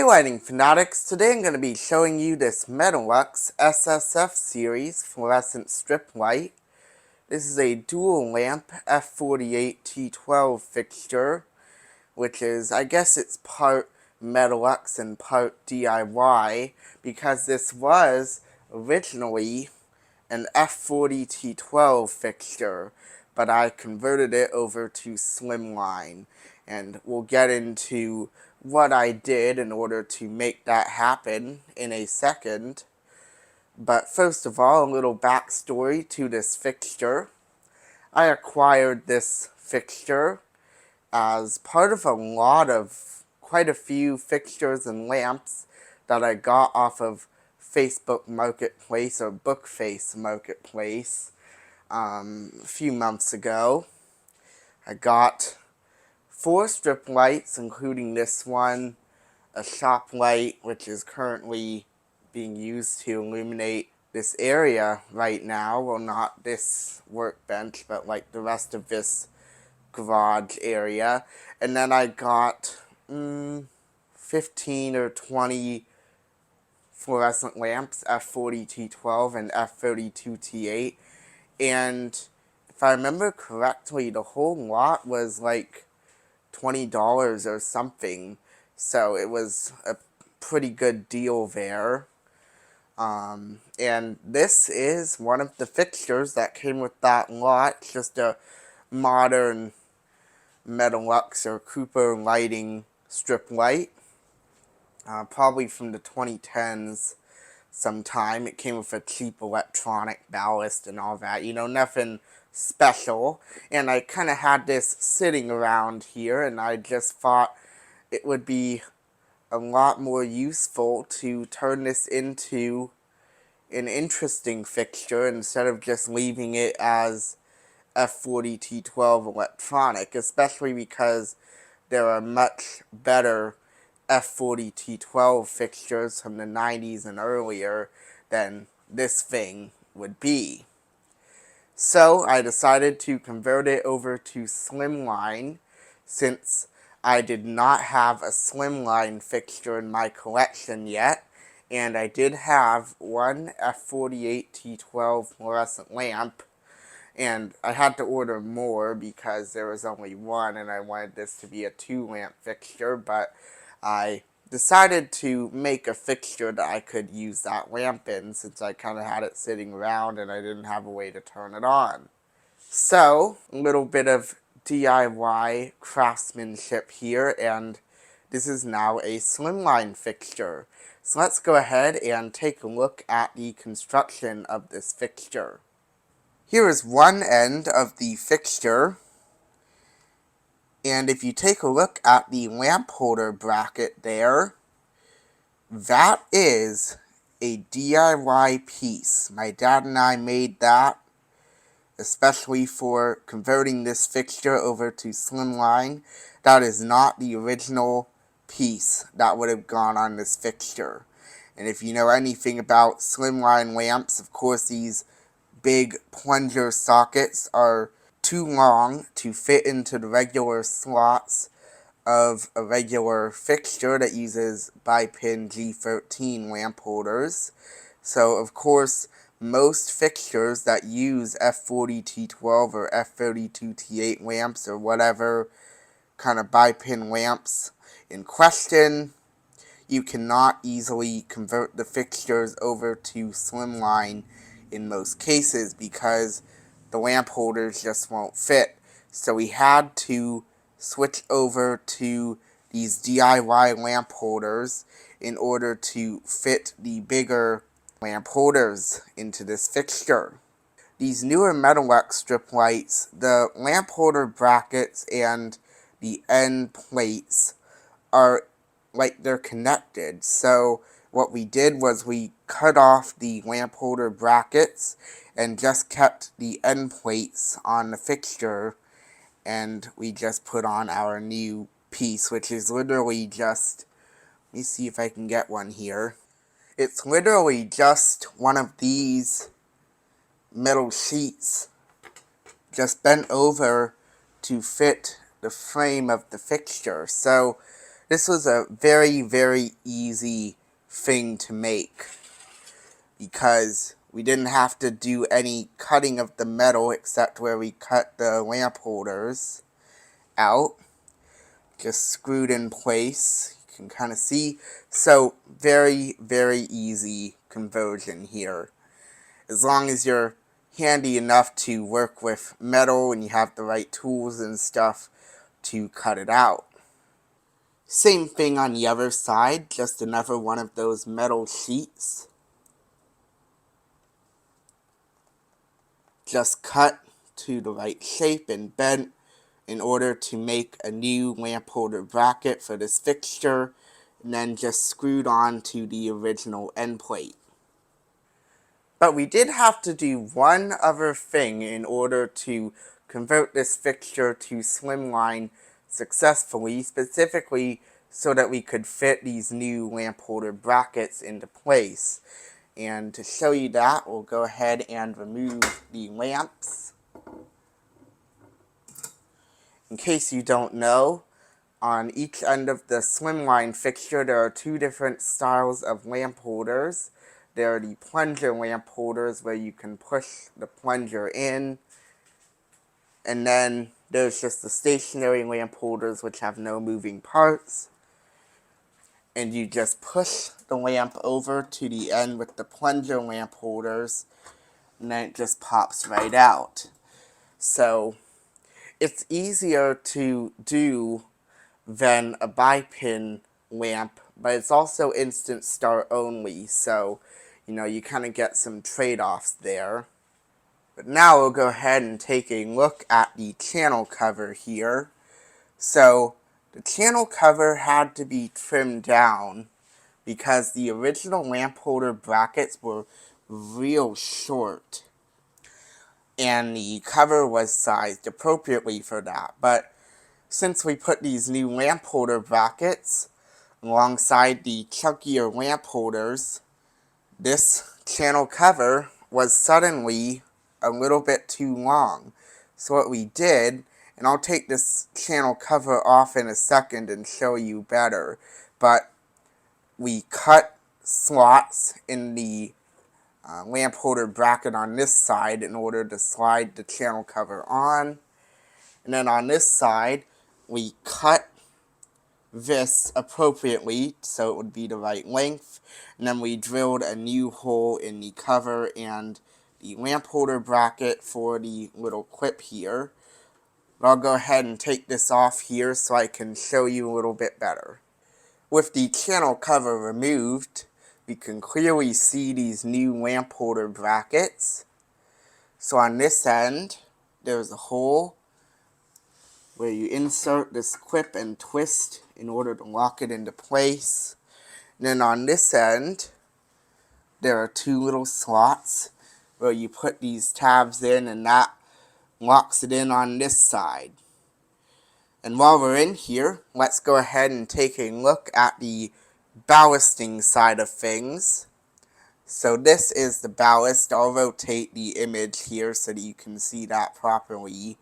Lighting Fanatics, today I'm going to be showing you this Metalux SSF series fluorescent strip light. This is a dual lamp F48T12 fixture, which is, I guess it's part Metalux and part DIY, because this was originally an F40T12 fixture, but I converted it over to Slimline, and we'll get into what I did in order to make that happen in a second. But first of all, a little backstory to this fixture. I acquired this fixture as part of quite a few fixtures and lamps that I got off of Facebook Marketplace or Bookface Marketplace a few months ago. I got 4 strip lights, including this one, a shop light, which is currently being used to illuminate this area right now. Well, not this workbench, but like the rest of this garage area. And then I got 15 or 20 fluorescent lamps, F40T12 and F32T8. And if I remember correctly, the whole lot was like $20 or something, so it was a pretty good deal there. And this is one of the fixtures that came with that lot. It's just a modern Metalux or Cooper lighting strip light, probably from the 2010s sometime. It came with a cheap electronic ballast and all that, nothing special. And I kind of had this sitting around here, and I just thought it would be a lot more useful to turn this into an interesting fixture instead of just leaving it as F40T12 electronic, especially because there are much better F40T12 fixtures from the 90s and earlier than this thing would be. So I decided to convert it over to Slimline, since I did not have a Slimline fixture in my collection yet, and I did have one F48T12 fluorescent lamp, and I had to order more because there was only one and I wanted this to be a 2-lamp fixture, but I decided to make a fixture that I could use that lamp in, since I kind of had it sitting around and I didn't have a way to turn it on. So, a little bit of DIY craftsmanship here, and this is now a Slimline fixture. So let's go ahead and take a look at the construction of this fixture. Here is one end of the fixture, and if you take a look at the lamp holder bracket there, that is a DIY piece. My dad and I made that, especially for converting this fixture over to Slimline. That is not the original piece that would have gone on this fixture. And if you know anything about Slimline lamps, of course these big plunger sockets are too long to fit into the regular slots of a regular fixture that uses bi-pin G13 lamp holders. So of course most fixtures that use F40T12 or F32T8 lamps or whatever kind of bi-pin lamps in question, you cannot easily convert the fixtures over to Slimline in most cases because the lamp holders just won't fit. So we had to switch over to these DIY lamp holders in order to fit the bigger lamp holders into this fixture. These newer Metalux strip lights, the lamp holder brackets and the end plates are like they're connected. So what we did was we cut off the lamp holder brackets and just kept the end plates on the fixture, and we just put on our new piece, which is literally just, let me see if I can get one here. It's literally just one of these metal sheets just bent over to fit the frame of the fixture. So This was a very, very easy thing to make because we didn't have to do any cutting of the metal except where we cut the lamp holders out. Just screwed in place. You can kind of see. So very, very easy conversion here. As long as you're handy enough to work with metal and you have the right tools and stuff to cut it out. Same thing on the other side, just another one of those metal sheets. Just cut to the right shape and bent in order to make a new lamp holder bracket for this fixture, and then just screwed on to the original end plate. But we did have to do one other thing in order to convert this fixture to slimline successfully, specifically so that we could fit these new lamp holder brackets into place. And to show you that, we'll go ahead and remove the lamps. In case you don't know, on each end of the slimline fixture there are two different styles of lamp holders. There are the plunger lamp holders where you can push the plunger in, and then there's just the stationary lamp holders which have no moving parts. And you just push the lamp over to the end with the plunger lamp holders, and then it just pops right out. So it's easier to do than a bipin lamp, but it's also instant start only, so you kind of get some trade-offs there. But now we'll go ahead and take a look at the channel cover here. So the channel cover had to be trimmed down because the original lamp holder brackets were real short, and the cover was sized appropriately for that. But since we put these new lamp holder brackets alongside the chunkier lamp holders, this channel cover was suddenly a little bit too long. So what we did, and I'll take this channel cover off in a second and show you better, but we cut slots in the lamp holder bracket on this side in order to slide the channel cover on. And then on this side, we cut this appropriately so it would be the right length, and then we drilled a new hole in the cover and the lamp holder bracket for the little clip here. But I'll go ahead and take this off here so I can show you a little bit better. With the channel cover removed, we can clearly see these new lamp holder brackets. So on this end, there's a hole where you insert this clip and twist in order to lock it into place. And then on this end, there are two little slots where you put these tabs in, and that locks it in on this side. And while we're in here, let's go ahead and take a look at the ballasting side of things. So this is the ballast. I'll rotate the image here so that you can see that properly.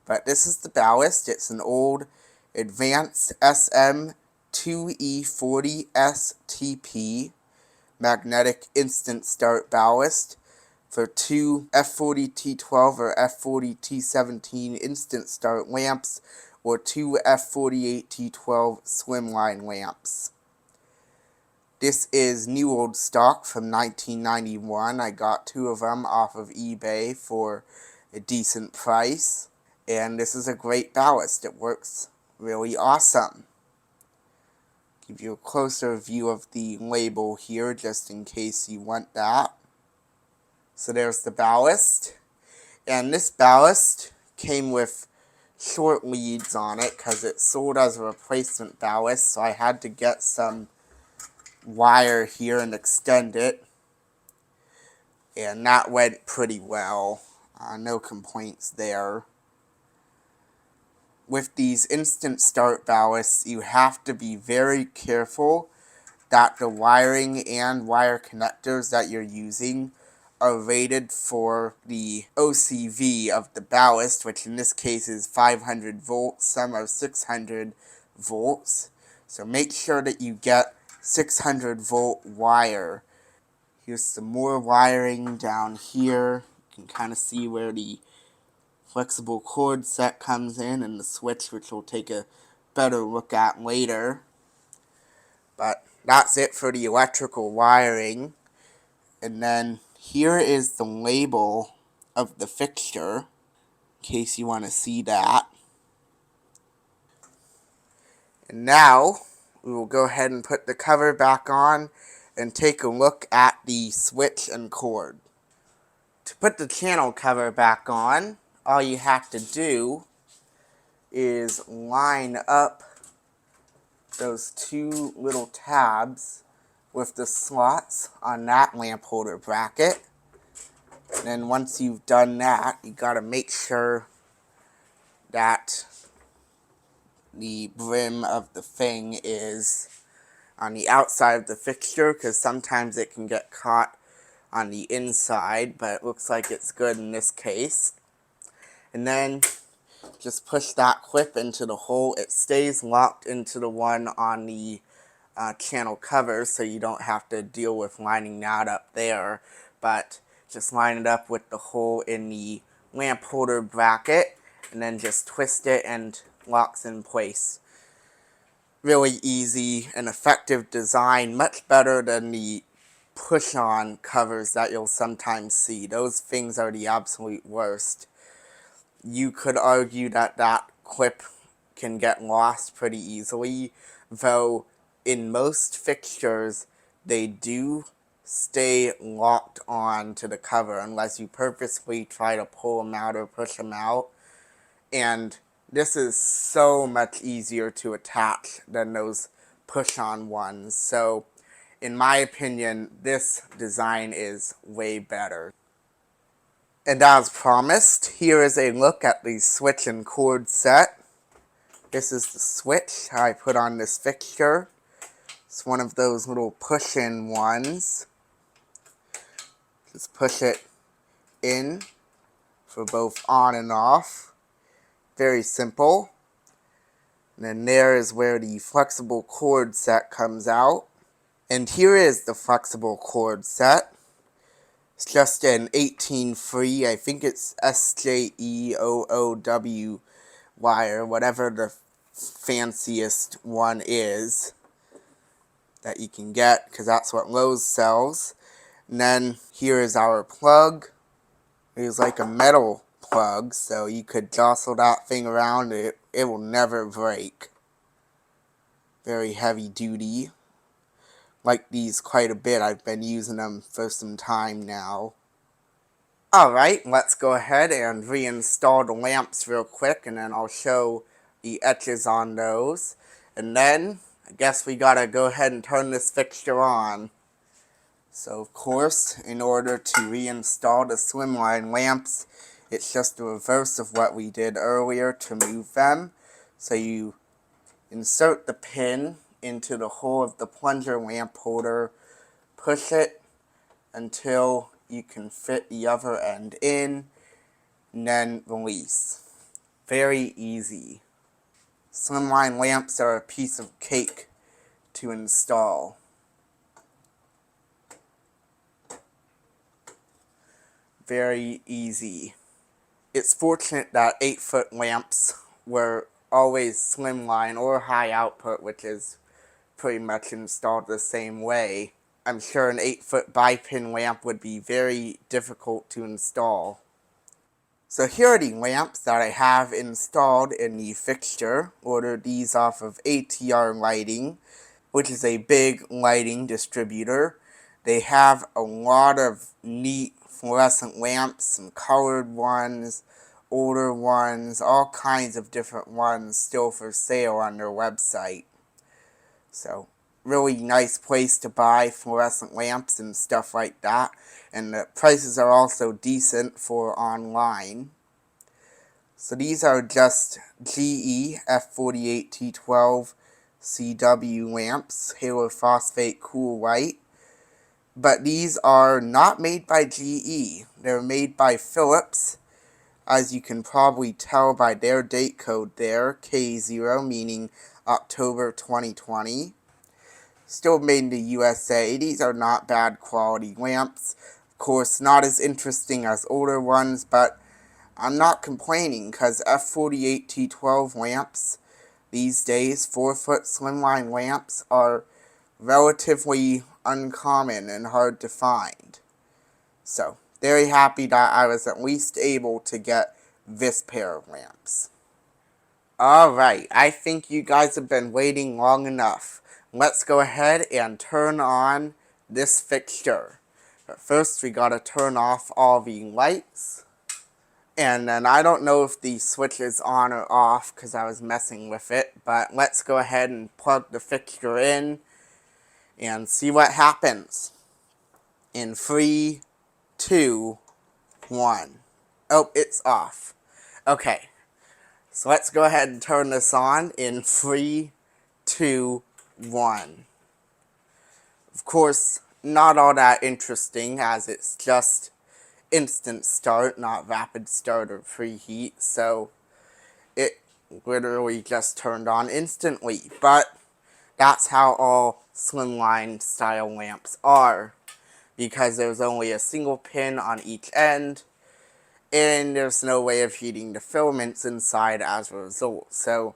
But this is the ballast. It's an old Advanced SM2E40STP magnetic instant start ballast for two F40T12 or F40T17 instant start lamps or two F48T12 Slimline lamps. This is new old stock from 1991. I got two of them off of eBay for a decent price. And this is a great ballast. It works really awesome. Give you a closer view of the label here just in case you want that. So there's the ballast. And this ballast came with short leads on it because it sold as a replacement ballast, so I had to get some wire here and extend it. And that went pretty well. No complaints there. With these instant start ballasts, you have to be very careful that the wiring and wire connectors that you're using are rated for the OCV of the ballast, which in this case is 500 volts, some are 600 volts. So make sure that you get 600 volt wire. Here's some more wiring down here. You can kind of see where the flexible cord set comes in and the switch, which we'll take a better look at later. But that's it for the electrical wiring. And then here is the label of the fixture, in case you want to see that. And now we will go ahead and put the cover back on and take a look at the switch and cord. To put the channel cover back on, all you have to do is line up those two little tabs with the slots on that lamp holder bracket. And then once you've done that, you gotta make sure that the brim of the thing is on the outside of the fixture, because sometimes it can get caught on the inside, but it looks like it's good in this case. And then just push that clip into the hole. It stays locked into the one on the channel cover, so you don't have to deal with lining that up there, but just line it up with the hole in the lamp holder bracket and then just twist it and locks in place. Really easy and effective design, much better than the push-on covers that you'll sometimes see. Those things are the absolute worst. You could argue that that clip can get lost pretty easily, though in most fixtures they do stay locked on to the cover unless you purposely try to pull them out or push them out. And this is so much easier to attach than those push-on ones. So in my opinion, this design is way better. And as promised, here is a look at the switch and cord set. This is the switch I put on this fixture. It's one of those little push-in ones. Just push it in for both on and off. Very simple. And then there is where the flexible cord set comes out. And here is the flexible cord set. It's just an 18-free, I think it's SJEOOW wire, whatever the fanciest one is that you can get, because that's what Lowe's sells. And then here is our plug. It's like a metal plug, so you could jostle that thing around, it will never break. Very heavy duty. Like these quite a bit. I've been using them for some time now. Alright, let's go ahead and reinstall the lamps real quick, and then I'll show the etches on those. And then, I guess we gotta go ahead and turn this fixture on. So of course, in order to reinstall the Slimline lamps, it's just the reverse of what we did earlier to move them. So you insert the pin into the hole of the plunger lamp holder, push it until you can fit the other end in, and then release. Very easy. Slimline lamps are a piece of cake to install. Very easy. It's fortunate that 8-foot lamps were always slimline or high output, which is pretty much installed the same way. I'm sure an 8-foot bi-pin lamp would be very difficult to install. So here are the lamps that I have installed in the fixture. Ordered these off of ATR Lighting, which is a big lighting distributor. They have a lot of neat fluorescent lamps, some colored ones, older ones, all kinds of different ones still for sale on their website. So, really nice place to buy fluorescent lamps and stuff like that. And the prices are also decent for online. So these are just GE F48T12 CW lamps, Halo Phosphate Cool White. But these are not made by GE. They're made by Philips, as you can probably tell by their date code there, K0, meaning October 2020. Still made in the USA. These are not bad quality lamps. Of course, not as interesting as older ones, but I'm not complaining because F48T12 lamps these days, 4-foot slimline lamps, are relatively uncommon and hard to find. So, very happy that I was at least able to get this pair of lamps. Alright, I think you guys have been waiting long enough. Let's go ahead and turn on this fixture. But first we gotta turn off all the lights. And then I don't know if the switch is on or off because I was messing with it. But let's go ahead and plug the fixture in and see what happens. In 3, 2, 1. Oh, it's off. Okay. So let's go ahead and turn this on in 3, 2, 1. Of course, not all that interesting as it's just instant start, not rapid start or preheat, so it literally just turned on instantly. But that's how all slimline style lamps are, because there's only a single pin on each end, and there's no way of heating the filaments inside as a result, so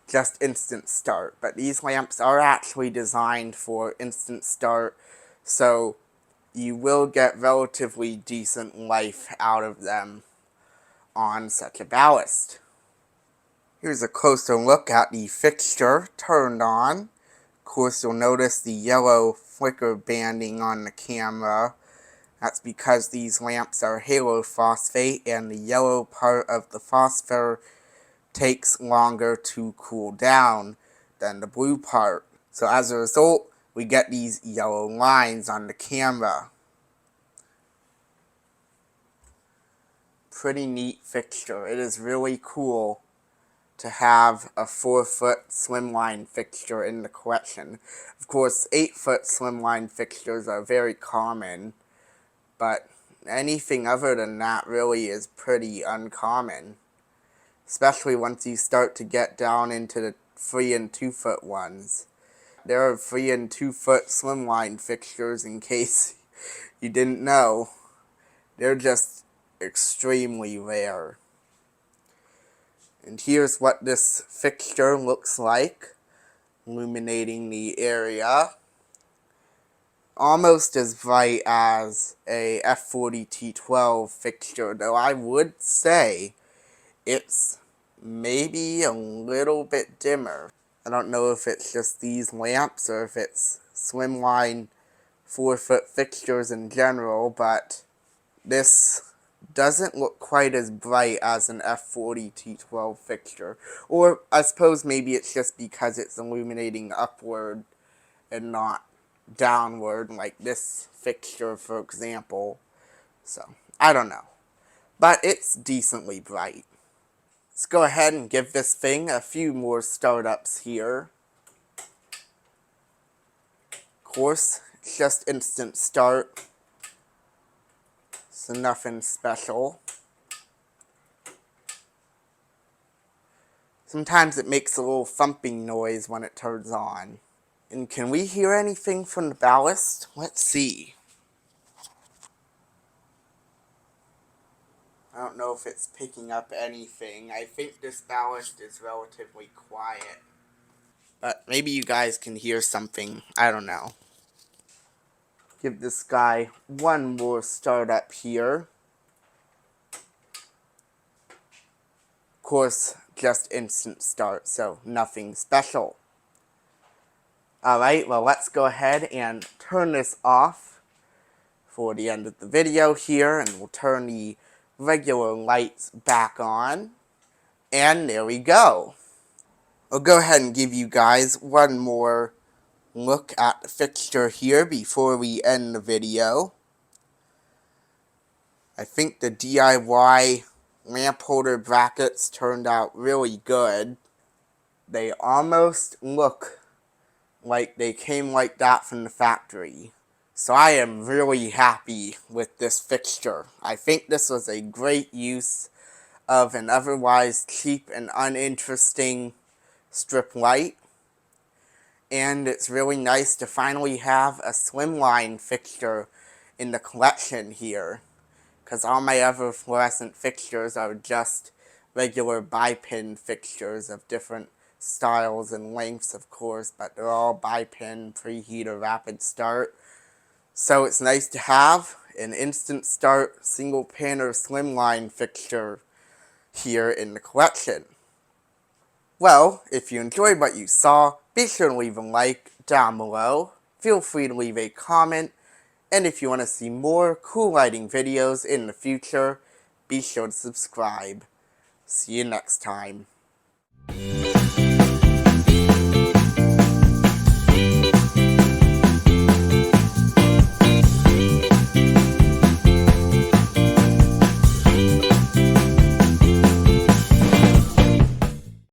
just instant start. But these lamps are actually designed for instant start, so you will get relatively decent life out of them on such a ballast. Here's a closer look at the fixture turned on. Of course, you'll notice the yellow flicker banding on the camera. That's because these lamps are halo phosphate, and the yellow part of the phosphor takes longer to cool down than the blue part. So as a result, we get these yellow lines on the camera. Pretty neat fixture. It is really cool to have a 4-foot slimline fixture in the collection. Of course, 8-foot slimline fixtures are very common, but anything other than that really is pretty uncommon. Especially once you start to get down into the 3 and 2-foot ones. There are 3 and 2-foot slimline fixtures, in case you didn't know. They're just extremely rare. And here's what this fixture looks like, illuminating the area. Almost as bright as a F40T12 fixture, though I would say it's maybe a little bit dimmer. I don't know if it's just these lamps or if it's slimline 4-foot fixtures in general, but this doesn't look quite as bright as an F40T12 fixture. Or I suppose maybe it's just because it's illuminating upward and not downward, like this fixture, for example. So, I don't know. But it's decently bright. Let's go ahead and give this thing a few more startups here. Of course, it's just instant start, so nothing special. Sometimes it makes a little thumping noise when it turns on. And can we hear anything from the ballast? Let's see. I don't know if it's picking up anything. I think this ballast is relatively quiet. But maybe you guys can hear something. I don't know. Give this guy one more startup here. Of course, just instant start, so nothing special. Alright, well, let's go ahead and turn this off for the end of the video here, and we'll turn the regular lights back on. And there we go. I'll go ahead and give you guys one more look at the fixture here before we end the video. I think the DIY lamp holder brackets turned out really good. They almost look like they came like that from the factory. So I am really happy with this fixture. I think this was a great use of an otherwise cheap and uninteresting strip light. And it's really nice to finally have a Slimline fixture in the collection here, because all my other fluorescent fixtures are just regular bi-pin fixtures of different styles and lengths, of course, but they're all bi-pin, preheater, rapid start. So it's nice to have an instant start single pin or Slimline fixture here in the collection. Well, if you enjoyed what you saw, be sure to leave a like down below. Feel free to leave a comment. And if you want to see more cool lighting videos in the future, be sure to subscribe. See you next time.